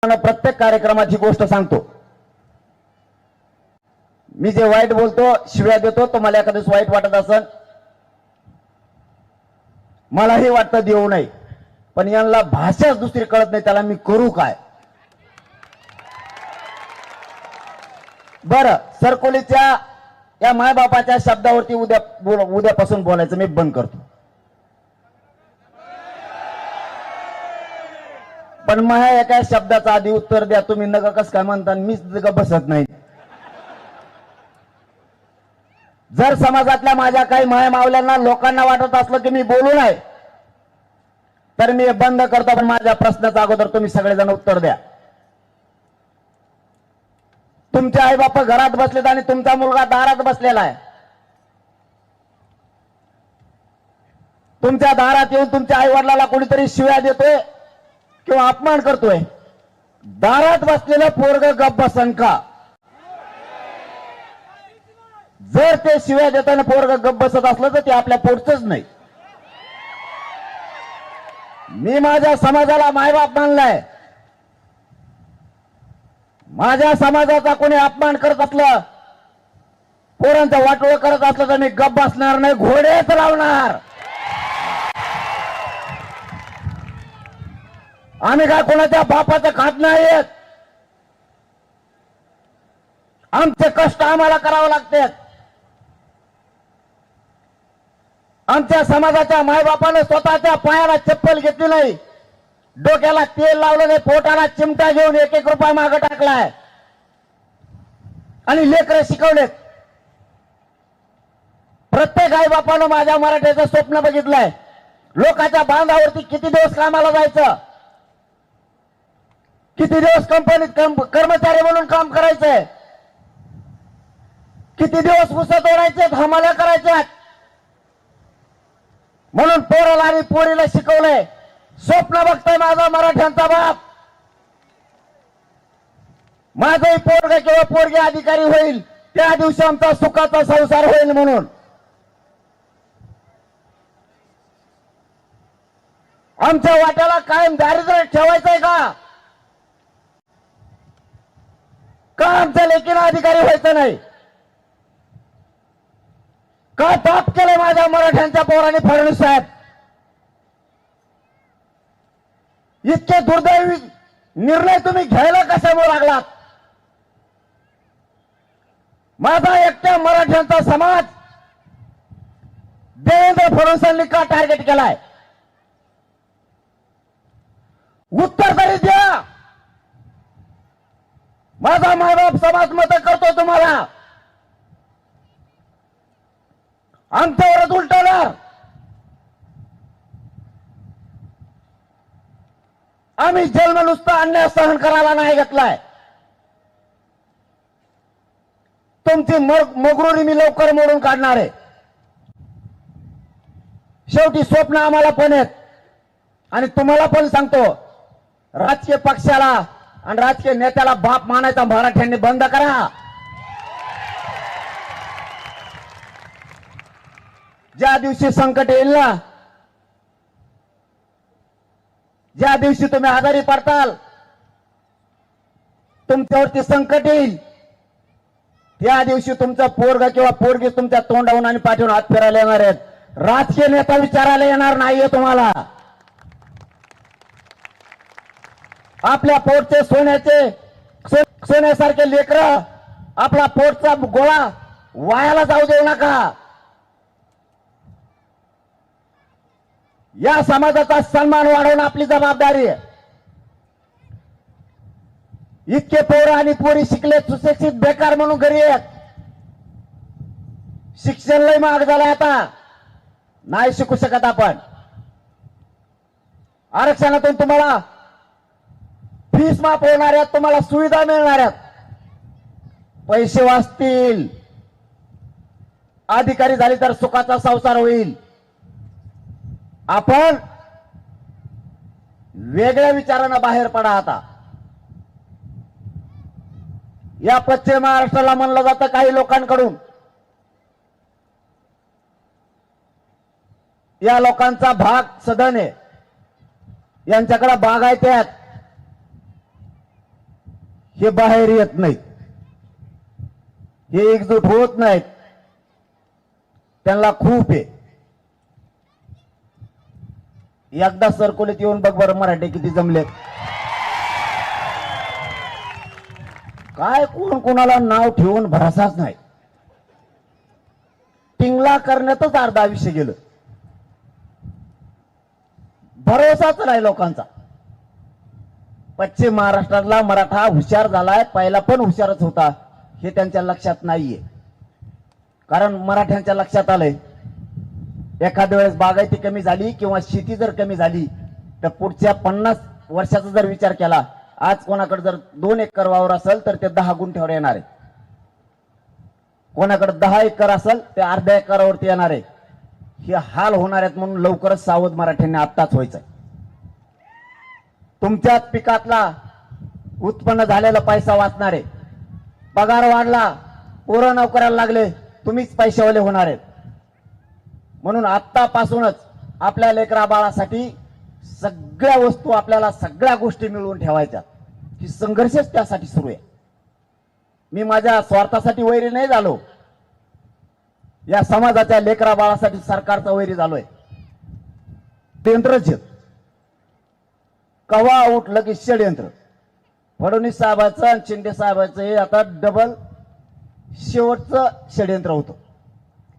प्रत्येक कार्यक्रमात ही गोष्ट सांगतो। मी जे वाईट बोलतो, शिव्या देतो, तुम्हाला एखादं वाईट वाटत असेल, मलाही वाटतं देऊ नये, पण यांना भाषाच दुसरी कळत नाही, त्याला मी करू काय? बरं, सरकोलीच्या या मायबापाच्या शब्दावरती उद्यापासून बोलायचं मी बंद करतो। पण माझ्या एका शब्दाचं आधी उत्तर द्या, तुम्ही नका कस काय म्हणता, मीच बसत नाही। जर समाजातल्या माझ्या काही माय मावल्यांना लोकांना वाटत असलं की मी बोलू नये, तर मी बंद करतो। पण माझ्या प्रश्नाचा अगोदर तुम्ही सगळेजण उत्तर द्या। तुमचे आई बाप घरात बसलेत आणि तुमचा मुलगा दारात बसलेला आहे। तुमच्या दारात येऊन तुमच्या आई वडिलाला कोणीतरी शिव्या देतोय किंवा अपमान करतोय, दारात बसलेलं पोरग गप्प बसन का? जर ते शिव्या देताना पोरग गप्प बसत असलं तर ते आपल्या पोटचंच नाही। मी माझ्या समाजाला मायबाप मानलाय, माझ्या समाजाचा कोणी अपमान करत असलं, पोरांचं वाटोळ करत असलं तर मी गप्प बसणार नाही, घोडेच लावणार। आम्ही काय कोणाच्या बापाचं खात नाहीत, आमचे कष्ट आम्हाला करावं लागतात। आमच्या समाजाच्या मायबापाने स्वतःच्या पायाला चप्पल घेतली नाही, डोक्याला तेल लावलं नाही, पोटाला चिमटा घेऊन 1-1 रुपया मागे टाकलाय आणि लेकरं शिकवलेत। प्रत्येक आई बापानं माझ्या मराठीचं स्वप्न बघितलंय, लोकांच्या बांधावरती किती दिवस कामाला जायचं, किती दिवस कंपनीत कर्मचारी म्हणून काम करायचंय, किती दिवस ऊस तोडायचे, हमाल्या करायच्या, म्हणून पोराला आणि पोरीला शिकवलंय। स्वप्न बघतोय माझा मराठ्यांचा बाप, माझंही पोरग किंवा पोरगी अधिकारी होईल, त्या दिवशी आमचा सुखाचा संसार होईल। म्हणून आमच्या वाट्याला कायम दारिद्र्य ठेवायचंय का? आमच्या लेकीला अधिकारी व्हायचं नाही का? पाप केलं माझ्या मराठ्यांच्या पोराने फडणवीस साहेब। इतके दुर्दैवी निर्णय तुम्ही घ्यायला कशामुळे लागलात? माझा एकट्या मराठ्यांचा समाज देवेंद्र फडणवीसांनी का टार्गेट केलाय? उत्तर तरी द्या। माझा मायबाप समाज मत करतो तुम्हाला, आमच्यावरच उलटवणार। आम्ही जन्म नुसता अन्याय सहन करायला नाही घेतलाय। तुमची मगरुरी मी लवकर मोडून काढणार आहे। शेवटी स्वप्न आम्हाला पण आहेत आणि तुम्हाला पण सांगतो, राजकीय पक्षाला आणि राजकीय नेत्याला बाप मानायचा मराठ्यांनी बंद करा। ज्या दिवशी संकट येईल ना, ज्या दिवशी तुम्ही आजारी पडताल, तुमच्यावरती संकट येईल, त्या दिवशी तुमचा पोरगा किंवा पोरगी तुमच्या तोंडावून आणि पाठवून हात फिरायला येणार आहेत। राजकीय नेता विचारायला येणार नाहीये तुम्हाला। आपल्या पोटचे सोन्यासारखे लेकरं, आपला पोटचा गोळा वायाला जाऊ देऊ नका। या समाजाचा सन्मान वाढवणं आपली जबाबदारी आहे। इतके पोरं आणि पोरी शिकले, सुशिक्षित, बेकार म्हणून घरी आहेत। शिक्षण लय महाग झालंय, आता नाही शिकू शकत आपण। आरक्षणातून तुम्हाला फीस माफ होणार आहेत, तुम्हाला सुविधा मिळणार आहेत, पैसे वाचतील, अधिकारी झाली तर सुखाचा संसार होईल। आपण वेगळ्या विचारानं बाहेर पडा। आता या पश्चिम महाराष्ट्राला म्हणलं जातं काही लोकांकडून, या लोकांचा भाग सदन आहे, यांच्याकडे बागायते आहेत, हे बाहेर येत नाहीत, हे एकजूट होत नाहीत. त्यांना खूप आहे. एकदा सरकोलीत येऊन बघ बरं मराठे किती जमलेत. काय कोण कोणाला नाव ठेवून भरोसाच नाही. टिंगला करण्यातच अर्ध आयुष्य गेलं. भरोसाच नाही लोकांचा. पश्चिम महाराष्ट्रातला मराठा हुशार झालाय, पहिला पण हुशारच होता, हे त्यांच्या लक्षात नाहीये. कारण मराठ्यांच्या लक्षात आलंय एखाद्या वेळेस बागायती कमी झाली किंवा शेती जर कमी झाली तर पुढच्या 50 वर्षाचा जर विचार केला, आज कोणाकडे जर 2 एकर वावर असेल तर ते 10 गुंठ्यावर येणार आहे. कोणाकडे 10 एकर असेल ते अर्ध्या एकरावरती येणार आहे. हे हाल होणार आहेत म्हणून लवकरच सावध मराठ्यांनी आत्ताच व्हायचंय. तुमच्याच पिकातला उत्पन्न झालेला पैसा वाचणार आहे. पगार वाढला, पोरं नोकऱ्याला लागले, तुम्हीच पैशावाले होणार आहेत. म्हणून आत्तापासूनच आपल्या लेकरा बाळासाठी सगळ्या वस्तू, आपल्याला सगळ्या गोष्टी मिळवून ठेवायच्या. ही संघर्षच त्यासाठी सुरू आहे. मी माझ्या स्वार्थासाठी वैरी नाही झालो, या समाजाच्या लेकरा बाळासाठी सरकारचा वैरी झालोय. षडयंत्रच कवा उठलं की षडयंत्र. फडणवीस साहेबांचं आणि शिंदे साहेबांचं हे आता डबल शेवटचं षडयंत्र होतं.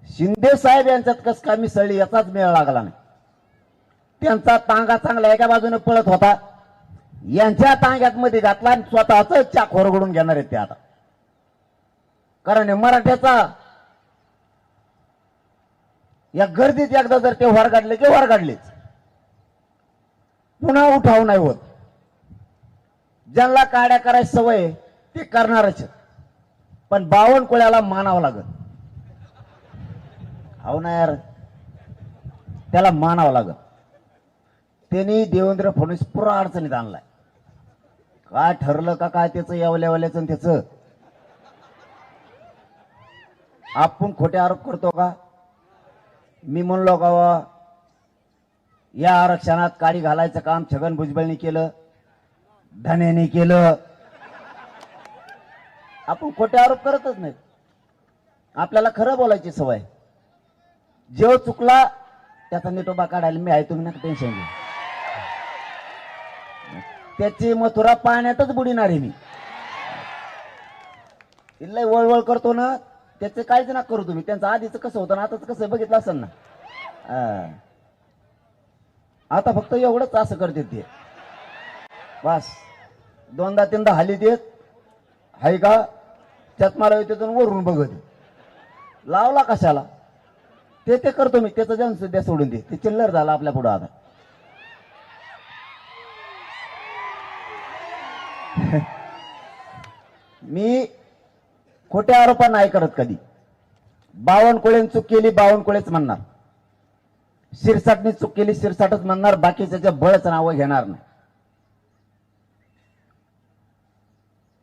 शिंदे साहेब यांच्यात कस काय मिसळली याचाच मेळ लागला नाही. त्यांचा तांगा चांगला एका बाजूने पळत होता, यांच्या तांग्यात मध्ये घातला आणि स्वतःच चाक होरगडून घेणार आहेत ते आता. कारण मराठ्याचा या गर्दीत एकदा जर ते वर काढले की वर काढलेच, पुन्हा उठाव नाही होत. ज्यांना काड्या करायची सवय ते करणारच, पण बावनकुळ्याला मानावं लागत. हो ना यार, त्याला मानावं लागत. त्यांनी देवेंद्र फडणवीस पुरा अडचणीत आणलाय. काय ठरलं का काय त्याचं यावल्यावल्याचं त्याचं. आपण खोटे आरोप करतो का? मी म्हणलो का या आरक्षणात काडी घालायचं काम छगन भुजबळनी केलं, धनेनी केलं. आपण खोटे आरोप करतच नाही. आपल्याला खरं बोलायची सवय. जेव चुकला त्याचा निटोबा काढायला मी आहे, तुम्ही नका टेन्शन घेऊ. त्याची मथुरा पाण्यातच बुडीणार आहे मी. लय वळवळ करतो ना, त्याचं काहीच ना करू तुम्ही. त्यांचं आधीच कसं होतं ना आताच कसं बघितलं असेल ना. आता फक्त एवढंच असं करते ते, बस 2दा-3दा हाली देत हाय का चष्माला तिथून वरून बघत लावला कशाला. ते करतो मी, त्याचं जन सध्या सोडून दे. ते चिल्लर झालं आपल्या पुढं आता. मी खोटे आरोप नाही करत कधी. बावनकुळेने चूक केली बावनकुळेच म्हणणार, शिरसाटने चूक केली शिरसाटच म्हणणार, बाकीच्या बळच नावं घेणार नाही.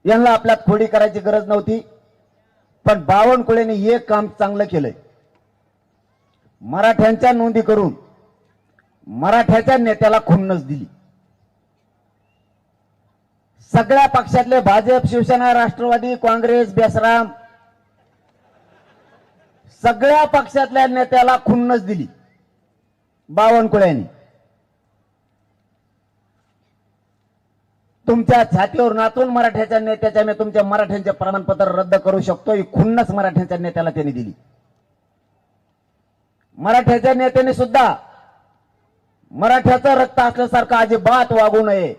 यांना आपल्यात खोडी करायची गरज नव्हती, पण बावनकुळेने एक काम चांगलं केलंय. मराठ्यांच्या नोंदी करून मराठ्याच्या नेत्याला खुन्नस दिली. सगळ्या पक्षातले भाजप, शिवसेना, राष्ट्रवादी, काँग्रेस, बेसराम सगळ्या पक्षातल्या नेत्याला खुन्नस दिली बावनकुळ्यांनी. तुमच्या छातीवर नाचून मराठ्याच्या नेत्याच्या मी तुमच्या मराठ्यांचे प्रमाणपत्र रद्द करू शकतो, ही खुन्नस मराठ्यांच्या नेत्याला त्यांनी दिली. मराठ्याच्या नेत्याने सुद्धा मराठ्याचं रक्त असल्यासारखं अजिबात वागू नये.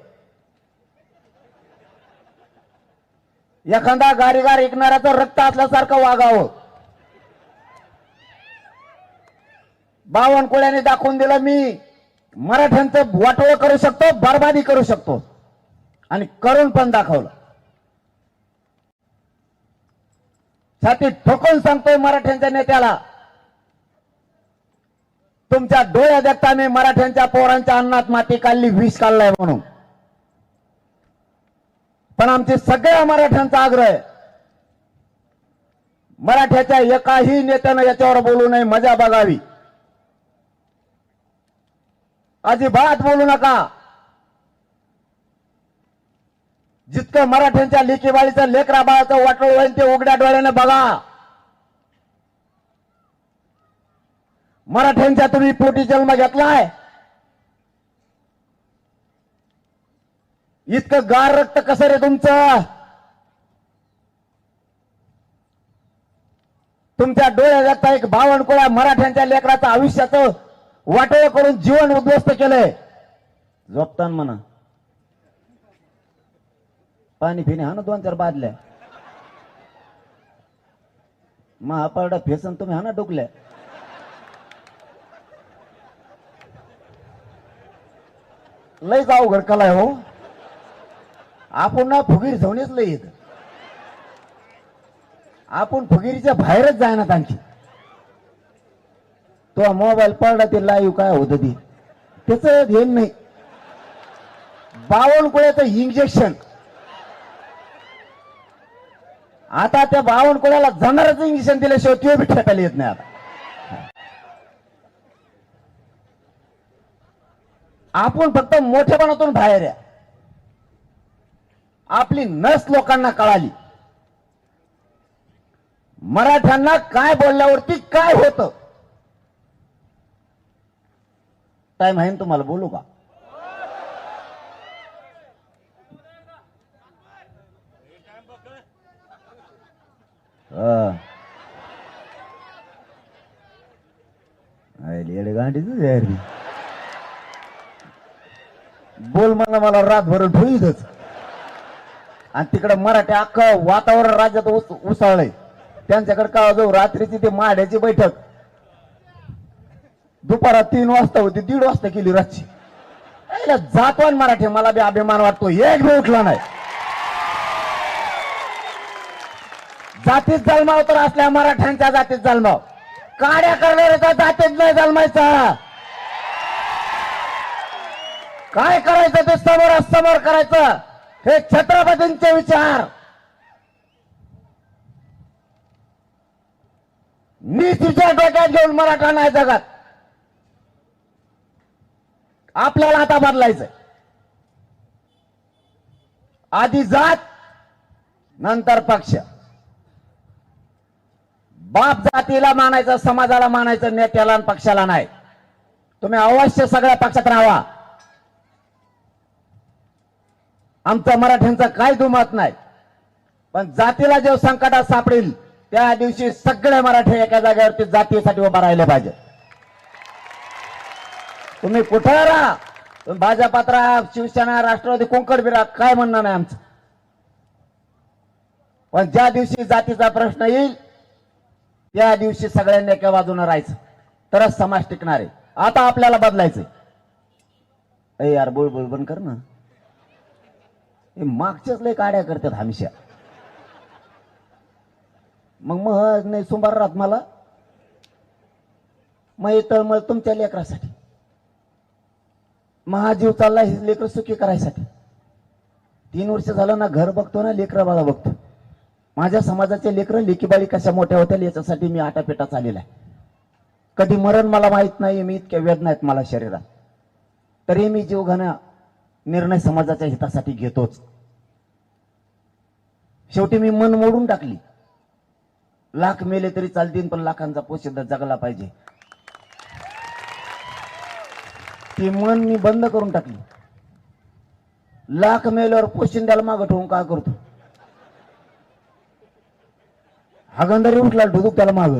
एखादा गारीगार ऐकणाऱ्याचं रक्त असल्यासारखं वागावं. बावनकुळ्याने दाखवून दिलं मी मराठ्यांचं वाटोळं करू शकतो, बरबादी करू शकतो, आणि करून पण दाखवलं. छातीत ठोकून सांगतोय मराठ्यांच्या नेत्याला, तुमच्या डोळ्या देखता मी मराठ्यांच्या पोरांच्या अन्नात माती काढली, विष काढलाय म्हणून. पण आमचे सगळ्या मराठ्यांचा आग्रह आहे, मराठ्याच्या एकाही नेत्यानं याच्यावर बोलू नये, मजा बघावी. अजिबात बोलू नका. जितकं मराठ्यांच्या लेकीबाळीचं लेकरा बाळाचं वाटोळ होईल ते उघड्या डोळ्याने बघा. मराठ्यांच्या तुम्ही पोटी जन्म घेतलाय, इतकं गार रक्त कसं रे तुमचं? तुमच्या डोळ्यात एक बावनकुळ्या मराठ्यांच्या लेकराचं आयुष्याचं वाटोळ करून जीवन उद्ध्वस्त केलंय. झोपतान म्हणा पाणी फिने हा ना 2-4 बादल्या महापारडा फेसन तुम्ही हा ना डुकल्या. लय जाऊ घडकलाय हो आपण ना. फुगीर जाऊनच लय येत आपण फुगिरीच्या बाहेरच जायना आणखी. तो मोबाईल पडला ते लाईव्ह काय होत ती त्याच ध्येय नाही. बावनकुळ्याचं इंजेक्शन आता त्या बावनकुळ्याला जाणारच इंजेक्शन दिल्याशिवाय तो बी ठेकायला येत नाही. आता आपण फक्त मोठेपणातून बाहेर आहे. आपली नस लोकांना कळाली. मराठ्यांना काय बोलल्यावरती काय होतं. टाइम आहे तुम्हाला बोलू का? गांडीच बोल मला रातभर ठोईतच. आणि तिकडे मराठी अख्खं वातावरण राज्यात उसळलंय. त्यांच्याकडे काय जाऊ रात्रीची ते माड्याची बैठक दुपारा 3 वाजता होती 1:30 वाजता केली रातची. जातवान मराठी मला बी अभिमान वाटतो. एक बी उठला नाही. जातीत जन्माव तर असल्या मराठ्यांच्या जातीत जन्माव काड्या करणाऱ्याच्या जातीत नाही जन्मायचा. काय करायचं ते समोरासमोर करायचं. हे छत्रपतींचे विचार. मी तिच्या डोक्यात घेऊन मराठा नाही जगात. आपल्याला आता बदलायचंय. आधी जात नंतर पक्ष. बाप जातीला मानायचं, समाजाला मानायचं, नेत्याला आणि पक्षाला नाही. तुम्ही अवश्य सगळ्या पक्षात राहा. आमचं मराठ्यांचं काय दुमत नाही. पण जातीला जेव्हा संकटात सापडेल त्या दिवशी सगळे मराठी एका जागेवरती जातीसाठी उभा राहिले पाहिजे. तुम्ही कुठे राहा, तुम्ही भाजपात राहा, शिवसेना, राष्ट्रवादी, कोंकण बिरा, काय म्हणणं नाही आमचं. पण ज्या दिवशी जातीचा प्रश्न येईल त्या दिवशी सगळ्यांनी एका बाजूने राहायचं, तरच समाज टिकणार आहे. आता आपल्याला बदलायचंय. ए यार बोल बंद कर ना. हे मागच्याच लय काड्या करतात हमेशा. मग नाही सुंबार राहत मला. मग तळमळ तुमच्या लेकरासाठी. महाजीव चालला हे लेकर सुखी करायसाठी. 3 वर्ष झालं ना घर बघतो ना लेकरा बाळा बघतो. माझ्या समाजाचे लेकर लेकीबाळी कशा मोठ्या होत्या याच्यासाठी मी आटापेटा चाललेला आहे. कधी मरण मला माहित नाही. मी इतक्या वेदना आहेत मला शरीरात, तरी मी जीवघेणा निर्णय समाजाच्या हितासाठी घेतोच. शेवटी मी मन मोडून टाकली. लाख मेले तरी चालतील पण लाखांचा पोशिंदा जगला पाहिजे. ती मन मी बंद करून टाकली. लाख मेल्यावर पोशिंद्याला मागं ठेवून काय करतो. हागंदरी उठला ढुदूक त्याला माग.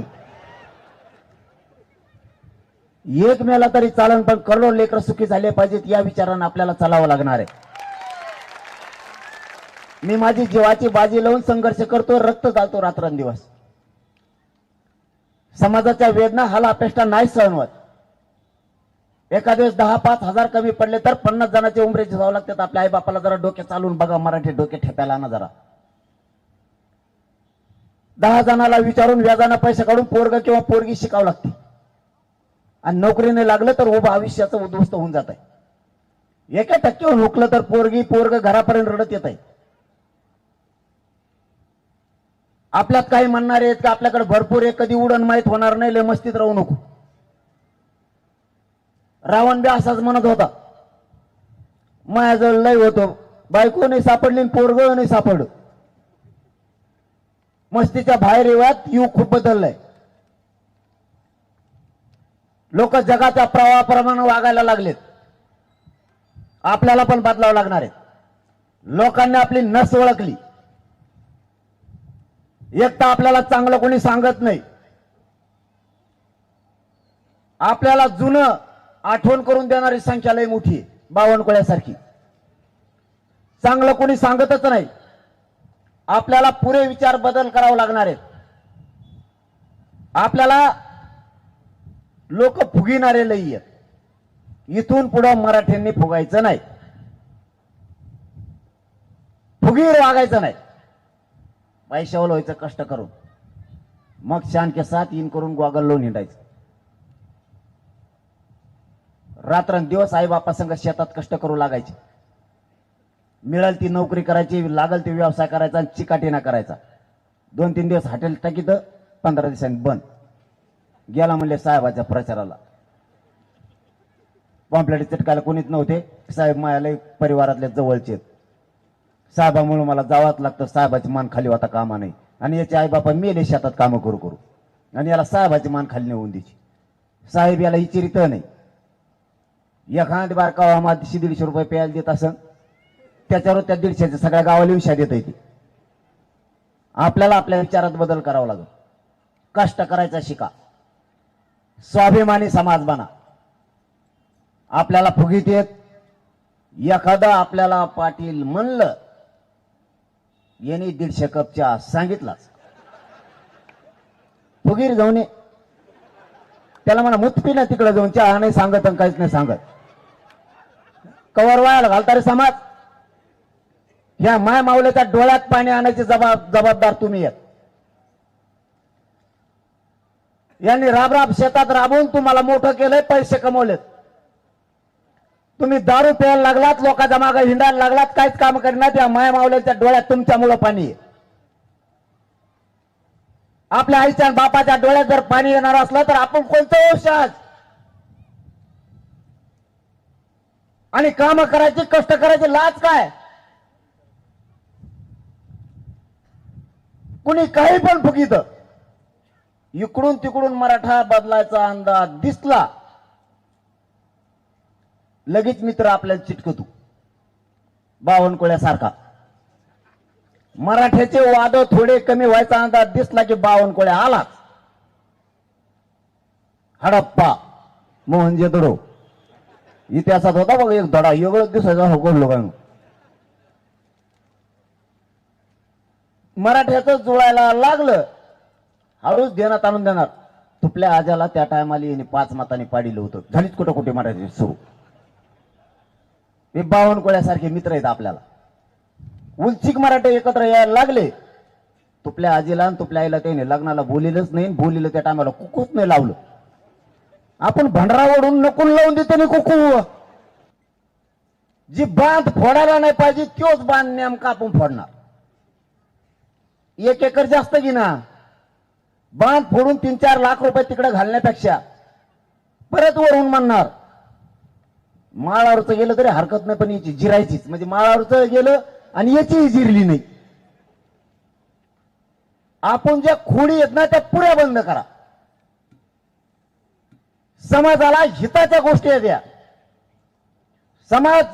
एक मेला तरी चालन पण करोड लेकर सुखी झाले पाहिजेत या विचारानं आपल्याला चालावं लागणार आहे. मी माझी जीवाची बाजी लावून संघर्ष करतो. रक्त जातो रात्रंदिवस. समाजाच्या वेदना हाला अपेक्षा नाही सहन होत. एका दिवस 10-5 हजार कमी पडले तर 50 जणांचे उमरे जावं लागतात. आपल्या आई बापाला जरा डोके चालून बघा. मराठी डोके ठेपायला ना जरा. 10 जणाला विचारून व्याजानं पैसे काढून पोरग किंवा पोरगी शिकावं लागते. आणि नोकरीने लागलं तर उभं आयुष्याचं उद्ध्वस्त होऊन जात आहे. 1% हुकलं तर पोरग घरापर्यंत रडत येत आहे. आपल्यात काही म्हणणारे आहेत की आपल्याकडे भरपूर आहे, कधी उडण माहीत होणार नाही, लय मस्तीत राहू नको. रावण बी असाच म्हणत होता. माझ्याजवळ लय होतो बायको नाही सापडली, पोरग नाही सापडलं. मस्तीच्या बाहेर येऊयात, युग खूप बदललंय. लोक जगाच्या प्रवाहाप्रमाणे वागायला लागलेत. आपल्याला पण बदलावं लागणार आहे. लोकांनी आपली नस ओळखली. एक तर आपल्याला चांगलं कोणी सांगत नाही. आपल्याला जुनं आठवण करून देणारी संख्या लय मोठी आहे, बावनकुळ्यासारखी. चांगलं कोणी सांगतच नाही. आपल्याला पुरे विचार बदल करावं लागणार आहेत. आपल्याला लोक फुगिणारे लई आहेत. इथून पुढे मराठ्यांनी फुगायचं नाही, फुगीर वागायचं नाही. पैशावर व्हायचं कष्ट करून, मग शान के साथ इन करून गॉगल लावून हिंडायचं. रात्रंदिवस आई बापा संग शेतात कष्ट करू लागायचे. मिळेल ती नोकरी करायची, लागल ती व्यवसाय करायचा आणि चिकाटीना करायचा. 2-3 दिवस हॉटेल टाकीत, 15 दिवसांनी बंद. गेला म्हणले साहेबाच्या प्रचाराला. पॉम्पलेट चिटकायला कोणीच नव्हते. साहेब मायाला परिवारातले जवळचे, साहेबामुळे मला जावंच लागतं. साहेबाची मान खाली होता कामा नाही. आणि याचे आई बापा मेले शेतात कामं करू करू, आणि याला साहेबाची मान खाली नेऊन द्यायची. साहेब याला इचिरित नाही. एखादी बार का 100-150 रुपये प्यायला देत असं, त्याच्यावर त्या 150च्या सगळ्या गावाला विषय देत येते. आपल्याला आपल्या विचारात बदल करावा लागेल. कष्ट करायचा शिका, स्वाभिमानी समाज बना. आपल्याला फुगीत येत. एखादा आपल्याला पाटील म्हणलं, यांनी 150 कप चहा सांगितलाच, फुगीर जाऊन ये. त्याला म्हणा मुतपी ना तिकडे जाऊन, चहा नाही सांगत आणि काहीच नाही सांगत. कवर वायाला घालता रे समाज. ह्या माय मावल्याच्या डोळ्यात पाणी आणायची जबाबदार तुम्ही आहेत. यांनी राब शेतात राबवून तुम्हाला मोठं केलंय, पैसे कमवलेत. तुम्ही दारू प्यायला लागलात, लोकांच्या मागे हिंडायला लागलात, काहीच काम करणार. या माय मावल्याच्या डोळ्यात तुमच्यामुळं पाणी आहे. आपल्या आईच्या बापाच्या डोळ्यात जर पाणी येणार असलं तर आपण कोणतं औषध आणि काम करायची, कष्ट करायची लाज काय? कुणी काही पण फुगित. इकडून तिकडून मराठा बदलायचा अंदाज दिसला, लगेच मित्र आपल्याला चिटकतो. बावनकुळ्यासारखा मराठ्याचे वाद थोडे कमी व्हायचा अंदाज दिसला की बावनकुळ्या आलाच. हडप्पा, मोहनजोदडो इतिहासात होता बघ एक धडा, एवढंच दिसायचा हो लोकांना. मराठ्याचं जुळायला लागलं, हळूच देण्यात आणून देणार. तुपल्या आजाला त्या टायमाला 5 मतांनी पाडिलं होतं. झालीच कुठं कुठे मराठी सुरू. हे बावनकुळ्यासारखे मित्र आहेत आपल्याला. उलचिक मराठे एकत्र यायला लागले. तुपल्या आजीला आणि तुपल्या आईला त्याने लग्नाला बोलिलंच नाही, बोलिलं त्या टायमाला कुकूच नाही लावलं. आपण भंडरावरून नकून लावून देतो नाही कुकू. जी बांध फोडायला नाही पाहिजे तोच बांध नेमका आपण फोडणार. 1 एकर जास्त घेणार, बांध फोडून 3-4 लाख रुपये तिकडे घालण्यापेक्षा परत वरून म्हणणार माळावरचं गेलं तरी हरकत नाही, पण याची जिरायचीच. म्हणजे माळावरचं गेलं आणि याचीही जिरली नाही. आपण ज्या खोडी आहेत ना त्या पुऱ्या बंद करा. समाजाला हिताच्या गोष्टी द्या. समाज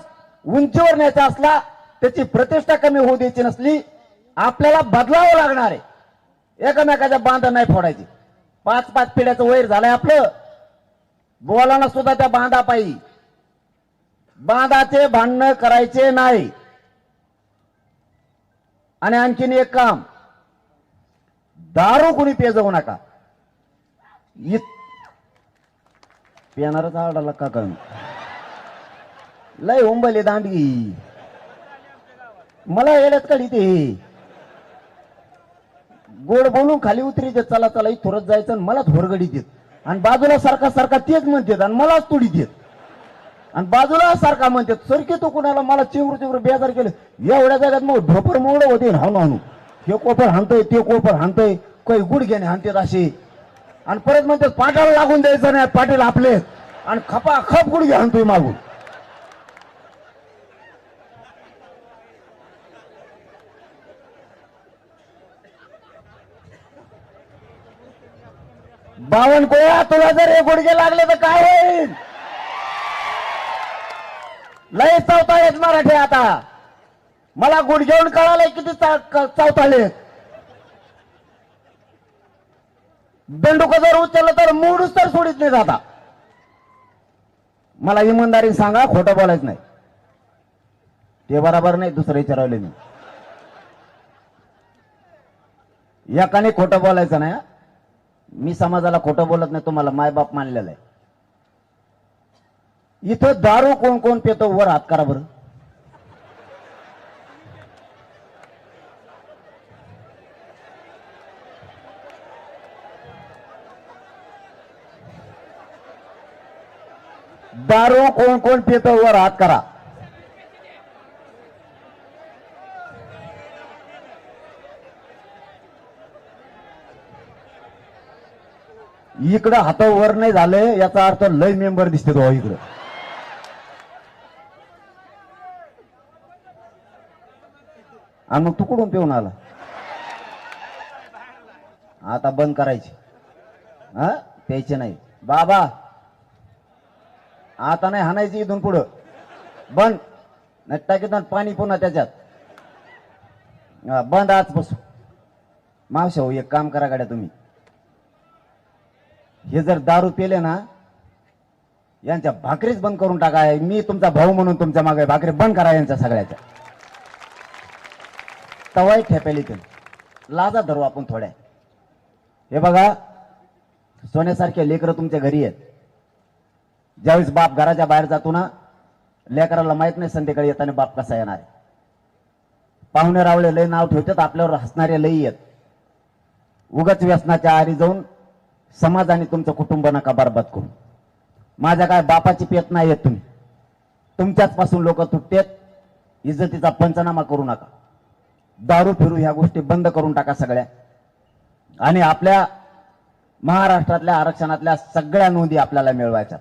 उंचीवर न्यायचा असला, त्याची प्रतिष्ठा कमी होऊ द्यायची नसली, आपल्याला बदलावं लागणार आहे. एकमेकाच्या बांध नाही फोडायची. 5-5 पिढ्याचं वैर झालंय आपलं. बोलाना सुद्धा त्या बांधापायी. बांधाचे भांडणं करायचे नाही. आणि आणखीन एक काम, दारू कुणी पेजवू नका. पिणारच आवडाला का कमी लय उंबले दांडगी मला येड्यात काढी. ते गोड बोलून खाली उतरीत, चला चला थोडत जायचं आणि मलाच होरगडीत येत. आणि बाजूला सारखा सारखा तेच म्हणतात आणि मलाच तुडीत येत. आणि बाजूला सारखा म्हणतात सरकी तो कुणाला. मला चिवरू बेजार केलं. एवढ्या जागात मग ढोपर मोड होते हाणू. हे कोपर हाणतोय, ते कोपर हाणतोय, काही गुडघ्याने हाणतात असे. आणि परत म्हणतात पाटाला लागून द्यायचं नाही, पाटील आपले. आणि खपा खप गुडघे हाणतोय मागून. बावनकुळ्या, तुला जर हे गुडघे लागले तर काय होईल? लय चौताळेत मराठी आता. मला गुडघेऊन कळालंय किती चौताळेत. दंडुक जर उचललं तर मूडच तर सोडित नाही जाता. मला इमानदारी सांगा, खोटं बोलायचं नाही. ते बरोबर नाही, दुसरं विचारवले मी. एकाने खोटं बोलायचं नाही. मी समाजाला खोटं बोलत नाही, तुम्हाला मायबाप मानलेलं आहे. इथं दारू कोण कोण पितो? वर हात करा बरं. दारू कोण कोण पितो? वर हात करा. इकडं हात वर नाही झाले याचा अर्थ लय मेंबर दिसते तो इकडं. आणि मग तू कुठून पिऊन आला? आता बंद करायची. हा, प्यायचे नाही बाबा. आता नाही हाणायची इथून पुढं. बंद. नाही टाकीत पाणी पुन्हा त्याच्यात. बंद आजपासून. मावशा हो, एक काम करा गाड्या तुम्ही. हे जर दारू पेले ना, यांच्या भाकरीच बंद करून टाका. मी तुमचा भाऊ म्हणून तुमच्या मागे भाकरी बंद करा यांच्या सगळ्याच्या. तवाई ठेपेली ते लाजा धरू आपण थोड्या. हे बघा, सोन्यासारखे लेकरं तुमच्या घरी आहेत. ज्यावेळेस बाप घराच्या बाहेर जातो ना, लेकराला माहित नाही संध्याकाळी येताना बाप कसा येणार आहे. पाहुणे रावळे लय नाव ठेवतात, आपल्यावर हसणारे लई आहेत. उगाच व्यसनाच्या आहारी जाऊन समाज आणि तुमचं कुटुंब नका बरबाद करू. माझ्या काय बापाची पेत नाही येत तुम्ही. तुमच्याच पासून लोक तुटतेत. इज्जतीचा पंचनामा करू नका. दारू फिरू ह्या गोष्टी बंद करून टाका सगळ्या. आणि आपल्या महाराष्ट्रातल्या आरक्षणातल्या सगळ्या नोंदी आपल्याला मिळवायच्या.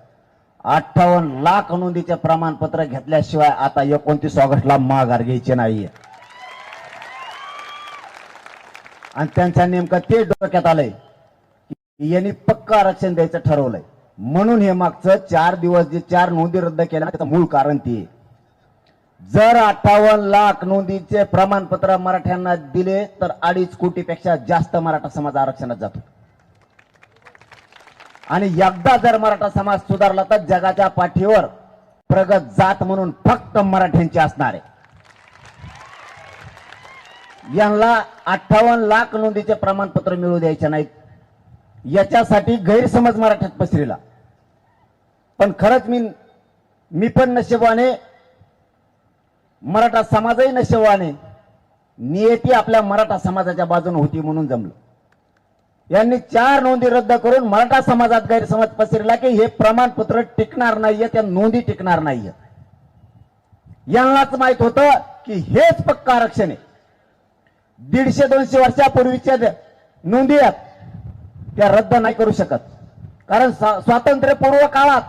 58 लाख नोंदीचे प्रमाणपत्र घेतल्याशिवाय आता 29 ऑगस्टला माघार घ्यायची नाहीये. आणि त्यांच्या नेमकं ते डोक्यात आलंय की यांनी पक्क आरक्षण द्यायचं ठरवलंय. म्हणून हे मागचं 4 दिवस जे 4 नोंदी रद्द केल्या त्याचं मूळ कारण ते. जर 58 लाख नोंदीचे प्रमाणपत्र मराठ्यांना दिले तर 2.5 कोटीपेक्षा जास्त मराठा समाज आरक्षणात जातो. आणि एकदा जर मराठा समाज सुधारला तर जगाच्या पाठीवर प्रगत जात म्हणून फक्त मराठ्यांची असणार आहे. यांना 58 लाख नोंदीचे प्रमाणपत्र मिळू द्यायचे नाहीत. याच्यासाठी गैरसमज मराठ्यात पसरला. पण खरंच मी पण नशिबाने, मराठा समाजही नशिबाने, नियती आपल्या मराठा समाजाच्या बाजूने होती म्हणून जमलं. यांनी 4 नोंदी रद्द करून मराठा समाजात गैरसमज पसरला की हे प्रमाणपत्र टिकणार नाहीये, त्या नोंदी टिकणार नाहीये. यांनाच माहित होतं की हेच पक्क आरक्षण आहे. 150-200 वर्षापूर्वीच्या नोंदी आहेत त्या रद्द नाही करू शकत. कारण स्वातंत्र्यपूर्व काळात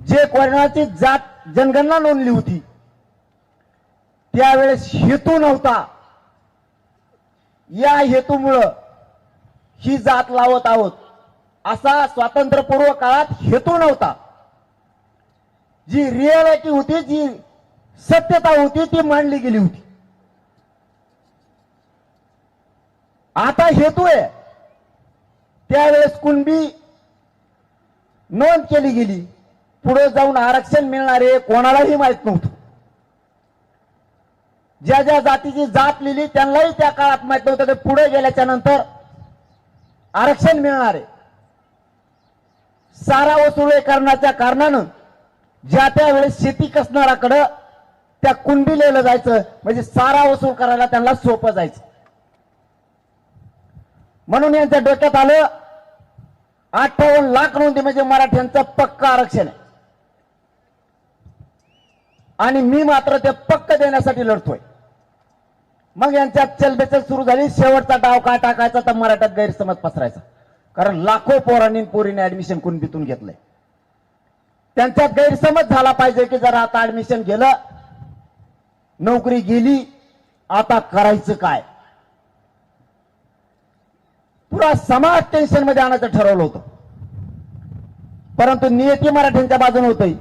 जे कोणाची जात जनगणना नोंदली होती त्यावेळेस हेतू नव्हता. या हेतूमुळं ही जात लावत आहोत असा स्वातंत्र्यपूर्व काळात हेतू नव्हता. जी रियालिटी होती, जी सत्यता होती ती मांडली गेली होती. आता हेतू आहे. त्यावेळेस कुणबी नोंद केली गेली. पुढे जाऊन आरक्षण मिळणार आहे कोणालाही माहित नव्हतं. ज्या ज्या जातीची जात लिहिली त्यांनाही त्या काळात माहित नव्हतं की पुढे गेल्याच्या नंतर आरक्षण मिळणार आहे. सारा वसुली करण्याच्या कारणानं ज्या त्या वेळेस शेती कसणाराकडे त्या कुणबीलेलं जायचं, म्हणजे सारा वसूल करायला त्यांना सोपं जायचं. म्हणून यांच्या डोक्यात आलं 58 लाख नोंदी म्हणजे मराठ्यांचं पक्क आरक्षण आहे. आणि मी मात्र ते पक्क देण्यासाठी लढतोय. मग यांच्यात चलबेचल सुरू झाली. शेवटचा डाव काय टाकायचा तर मराठ्यात गैरसमज पसरायचा. कारण लाखो पोरांनी पोरीने ऍडमिशन कुणबीतून घेतलंय. त्यांच्यात गैरसमज झाला पाहिजे की जर आता ऍडमिशन गेलं, नोकरी गेली, आता करायचं काय. पुरा समाज टेन्शन मध्ये आणायचं ठरवलं होतं, परंतु नियती मराठ्यांच्या बाजूने होती.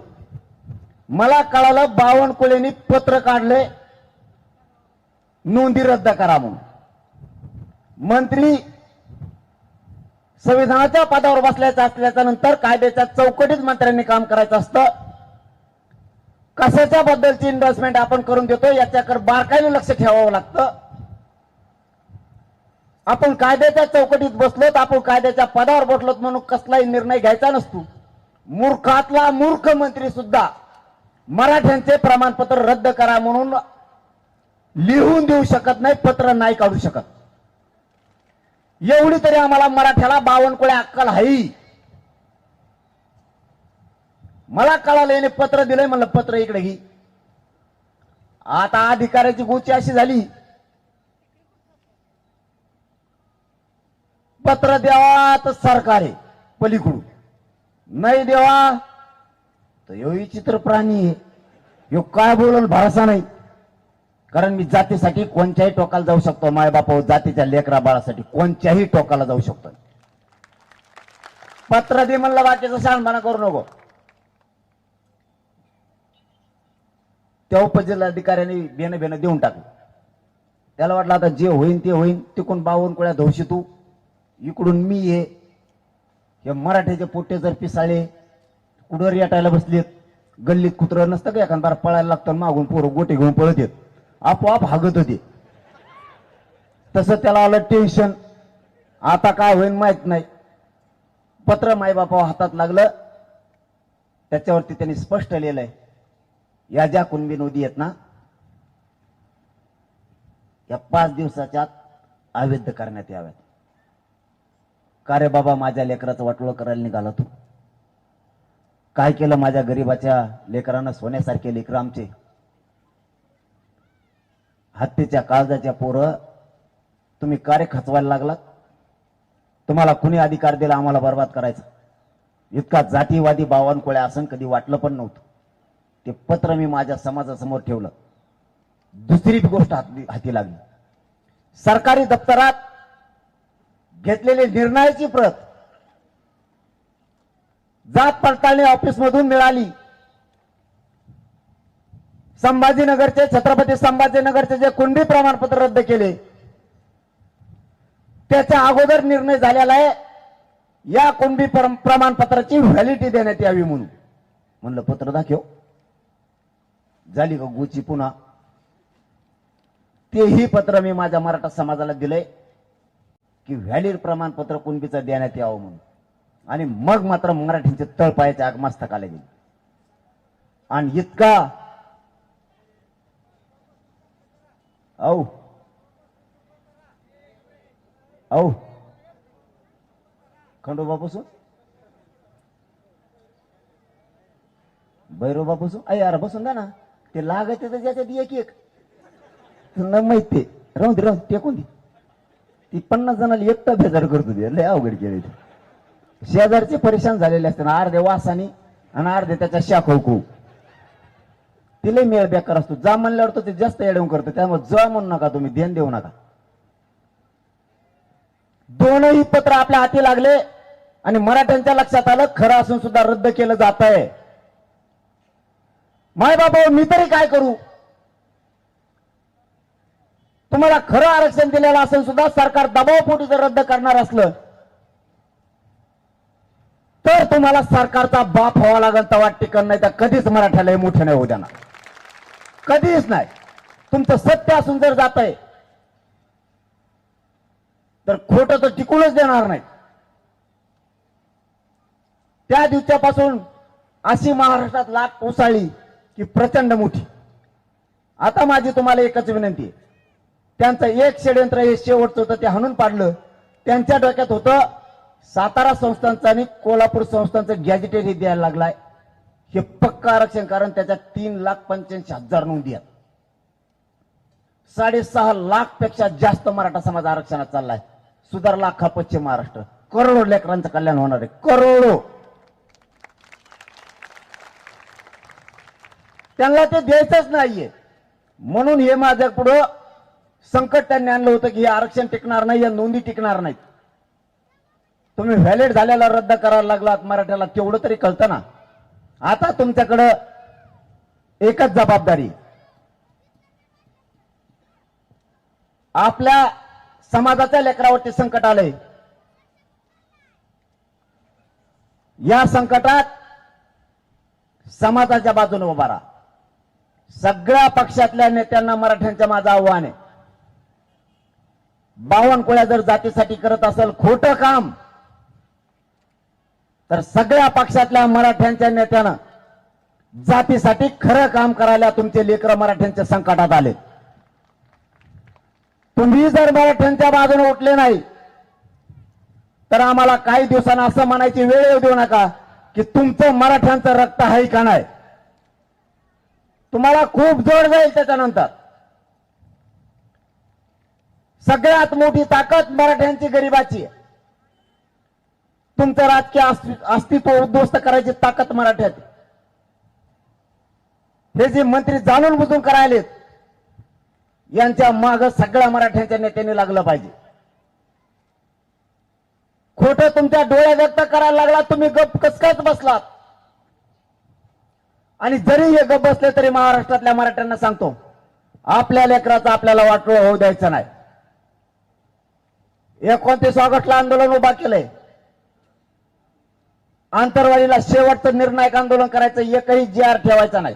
मला कळालं बावनकुळेंनी पत्र काढले नोंदी रद्द करा म्हणून. मंत्री संविधानाच्या पदावर बसल्याचं असल्याच्या नंतर कायद्याच्या चौकटीत मंत्र्यांनी काम करायचं असतं. कशाच्या बद्दलची इन्व्हेस्टमेंट आपण करून देतो याच्याकडे बारकाईने लक्ष ठेवावं लागतं. आपण कायद्याच्या चौकटीत बसलोत, आपण कायद्याच्या पदावर बसलोत म्हणून कसलाही निर्णय घ्यायचा नसतो. मूर्खातला मूर्ख मंत्री सुद्धा मराठ्यांचे प्रमाणपत्र रद्द करा म्हणून लिहून देऊ शकत नाही, पत्र नाही काढू शकत. एवढी तरी आम्हाला मराठ्याला बावनकुळे अक्कल आहे. मला कळालं याने पत्र दिलंय, म्हणलं पत्र इकडे घे. आता अधिकाऱ्याची गोची अशी झाली, पत्र द्यावा तर सरकार आहे पलीकडून, नाही देवा तर यो विचित्र प्राणी आहे, यो काय बोलून भरोसा नाही. कारण मी जातीसाठी कोणत्याही टोकाला जाऊ शकतो, मायबापा जातीच्या लेकरा बाळासाठी कोणत्याही टोकाला जाऊ शकतो. पत्र दे म्हणलं, बाकीचं शहाणपणा करू नको. त्या उपजिल्हाधिकाऱ्यांनी बेनं देऊन टाकलं. त्याला वाटलं आता जे होईन ते होईन, तिकडून बावनकुळ्या धवशी तू, इकडून मी ये. हे मराठ्याचे पोटे जर पिसाळे कुठं रेटायला बसलेत, गल्लीत कुत्र नसतं का एखादा पळायला लागतं, मागून पोरं गोटे घेऊन पळत येत, आपोआप हागत होते. तसं त्याला आलं टेन्शन, आता काय होईल माहित नाही. पत्र मायबापा हातात लागलं, त्याच्यावरती त्यांनी स्पष्ट लिहिलंय, या ज्या कुणबी नोंदी आहेत ना, या 5 दिवसाच्या आत अवैध करण्यात याव्यात. का रे बाबा, माझ्या लेकराचं वाटोळं करायला निघाला तू? काय केलं माझ्या गरीबाच्या लेकरांना? सोन्यासारखे लेकर आमचे, हत्तीच्या काळजाच्या पोरं तुम्ही कार्य खचवायला लागलात. तुम्हाला कुणी अधिकार दिला आम्हाला बर्बाद करायचा? इतका जातीवादी बावनकुळे असं कधी वाटलं पण नव्हतं. ते पत्र मी माझ्या समाजासमोर ठेवलं. दुसरी गोष्ट हाती लागली, सरकारी दप्तरात घेतलेली निर्णयाची प्रत जात पडताळणी ऑफिस मधून मिळाली. संभाजीनगरचे, छत्रपती संभाजीनगरचे जे कुणबी प्रमाणपत्र रद्द केले त्याच्या अगोदर निर्णय झालेला आहे, या कुणबी प्रमाणपत्राची व्हॅलिडिटी देण्यात यावी म्हणून. म्हणलं पत्र दाखव. झाली का गुची पुन्हा? तेही पत्र मी माझ्या मराठा समाजाला दिलंय की व्हॅलिड प्रमाणपत्र कुणबीचं देण्यात यावं म्हणून. आणि मग मात्र मराठींचे तळपायाच्या आगमस्तकाला गेले. आणि इतका खंडोबा बसू, भैरोबा बसू, यार बसून द्या ना. ते लागत ज्याच्यात एक एक माहिती राहून दे, टेकून दे. ती 50 जणांना एकटा बेजार करतो, ते लय अवघड केले. शेजारचे परेशान झालेले असते ना, अर्धे वासानी आणि अर्धे त्याच्या शाखवकू. तिला मेळ बेकार असतो. जा म्हणल्यावर तो ते जास्त येडवून करतो, त्यामुळे जा म्हणू नका, तुम्ही ध्यान देऊ नका. दोनही पत्र आपल्या हाती लागले आणि मराठ्यांच्या लक्षात आलं खरं असून सुद्धा रद्द केलं जात आहे. माय बाबा, मी तरी काय करू? तुम्हाला खरं आरक्षण दिलेलं असेल सुद्धा सरकार दबावपोटी जर रद्द करणार असलं तर तुम्हाला सरकारचा बाप व्हावा लागेल, तेव्हा टिकन, नाही तर कधीच मराठ्याला मोठं नाही होऊ देणार, कधीच नाही. तुमचं सत्य असून जर जात आहे तर खोटं तर टिकूनच देणार नाही. त्या दिवसापासून अशी महाराष्ट्रात लाट उसळली की प्रचंड मोठी. आता माझी तुम्हाला एकच विनंती आहे, त्यांचं एक षडयंत्र हे शेवटचं होतं, ते हाणून पाडलं. त्यांच्या डोक्यात होतं सातारा संस्थांचं आणि कोल्हापूर संस्थांचं गॅजेटेड हे द्यायला लागलाय, हे पक्का आरक्षण. कारण त्याच्यात 3,85,000 नोंदी आहेत. 6.5 लाख पेक्षा जास्त मराठा समाज आरक्षणात चाललाय. सुधारला अख्खा पश्चिम महाराष्ट्र. करोडो लेकरांचं कल्याण होणार आहे, करोडो. त्यांना ते द्यायचंच नाहीये. म्हणून हे माझ्या पुढं संकट त्यांनी आणलं होतं की हे आरक्षण टिकणार नाही, या नोंदी टिकणार नाहीत. तुम्ही व्हॅलिड झालेला रद्द करायला लागलात मराठ्याला, केवढं तरी कळतं ना. आता तुमच्याकडं एकच जबाबदारी, आपल्या समाजाच्या लेकरावरती संकट आलंय. या संकटात समाजाच्या बाजूने उभा राहा. सगळ्या पक्षातल्या नेत्यांना मराठ्यांच्या माझं आव्हान आहे. बावनकुळ्या जर जातीसाठी करत असेल खोटं काम, तर सगळ्या पक्षातल्या मराठ्यांच्या नेत्यानं जातीसाठी खरं काम करायला तुमचे लेकरं मराठ्यांच्या संकटात आले. तुम्ही जर मराठ्यांच्या बाजूने उठले नाही तर आम्हाला काही दिवसांना असं म्हणायची वेळ येऊ देऊ नका की तुमचं मराठ्यांचं रक्त आहे का नाही. तुम्हाला खूप जोर जाईल त्याच्यानंतर. सगळ्यात मोठी ताकद मराठ्यांची गरिबाची आहे. तुमचं राजकीय अस्तित्व उद्ध्वस्त करायची ताकद मराठ्याची. हे जे मंत्री जाणून बुजून करायलेत, यांच्या माग सगळ्या मराठ्यांच्या नेत्यांनी लागलं पाहिजे. खोटं तुमच्या डोळ्या व्यक्त करायला लागला, तुम्ही गप कसकाच बसलात. आणि जरी हे गप बसले तरी महाराष्ट्रातल्या मराठ्यांना सांगतो, आपल्या लेकराचं आपल्याला वाटोळं होऊ द्यायचं नाही. 29 ऑगस्टला आंदोलन उभा केलंय. आंतरवालीला शेवटचं निर्णायक आंदोलन करायचं, एकही जी.आर ठेवायचा नाही,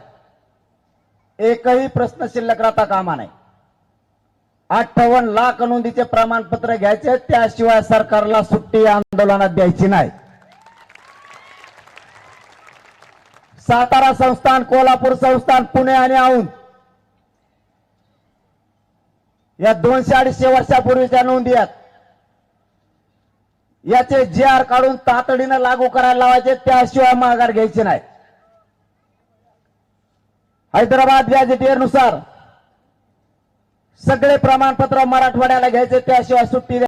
एकही प्रश्न शिल्लक राहता कामा नाही. 58 लाख नोंदीचे प्रमाणपत्र घ्यायचे, त्याशिवाय सरकारला सुट्टी आंदोलनात द्यायची नाही. सातारा संस्थान, कोल्हापूर संस्थान, पुणे आणि औंध या 200-250 वर्षापूर्वीच्या नोंदी आहेत. याचे जी.आर काढून तातडीनं लागू करायला लावायचे, त्याशिवाय माघार घ्यायची नाही. हैदराबाद गॅझेटियर नुसार सगळे प्रमाणपत्र मराठवाड्याला घ्यायचे, त्याशिवाय सुट्टी